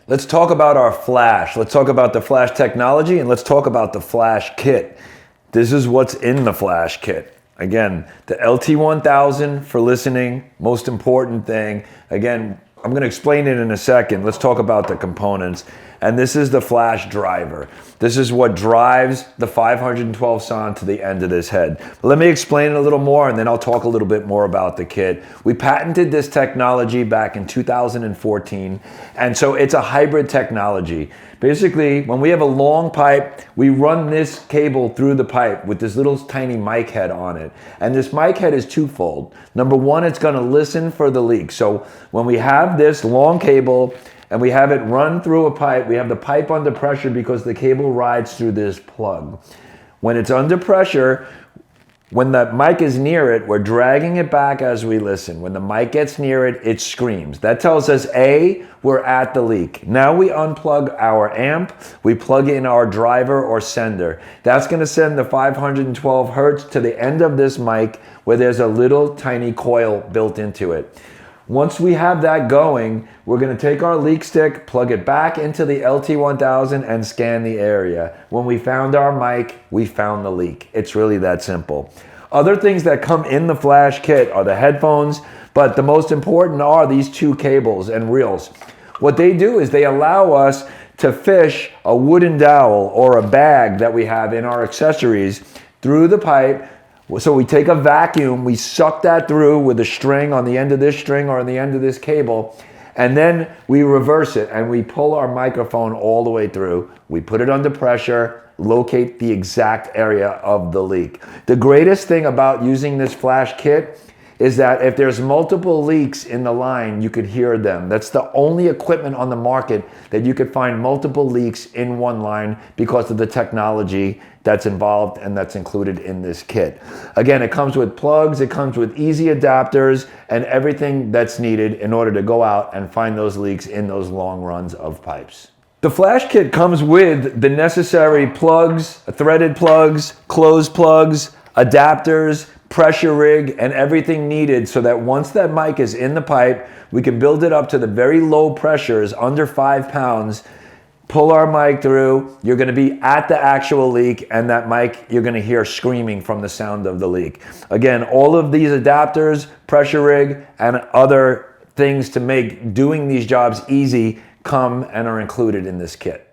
Let's talk about our flash. Let's talk about the flash technology, and let's talk about the flash kit. This is what's in the flash kit. Again, the LT1000 for listening, most important thing. Again, I'm going to explain it in a second. Let's talk about the components. And this is the flash driver. This is what drives the 512 SON to the end of this head. But let me explain it a little more, and then I'll talk a little bit more about the kit. We patented this technology back in 2014, and so it's a hybrid technology. Basically, when we have a long pipe, we run this cable through the pipe with this little tiny mic head on it. And this mic head is twofold. Number one, it's going to listen for the leak. So when we have this long cable, and we have it run through a pipe, we have the pipe under pressure because the cable rides through this plug. When it's under pressure, when the mic is near it, we're dragging it back as we listen. When the mic gets near it, it screams. That tells us, A, we're at the leak. Now we unplug our amp, we plug in our driver or sender. That's gonna send the 512 hertz to the end of this mic where there's a little tiny coil built into it. Once we have that going, we're going to take our leak stick, plug it back into the LT1000 and scan the area. When we found our mic, we found the leak. It's really that simple. Other things that come in the flash kit are the headphones, but the most important are these two cables and reels. What they do is they allow us to fish a wooden dowel or a bag that we have in our accessories through the pipe. So we take a vacuum, we suck that through with a string on the end of this string or on the end of this cable, and then we reverse it and we pull our microphone all the way through. We put it under pressure, locate the exact area of the leak. The greatest thing about using this flash kit is that if there's multiple leaks in the line, you could hear them. That's the only equipment on the market that you could find multiple leaks in one line because of the technology that's involved and that's included in this kit. Again, it comes with plugs, it comes with easy adapters, and everything that's needed in order to go out and find those leaks in those long runs of pipes. The flash kit comes with the necessary plugs, threaded plugs, closed plugs, adapters, pressure rig, and everything needed so that once that mic is in the pipe, we can build it up to the very low pressures, under 5 pounds, pull our mic through, you're gonna be at the actual leak, and that mic you're gonna hear screaming from the sound of the leak. Again, all of these adapters, pressure rig, and other things to make doing these jobs easy come and are included in this kit.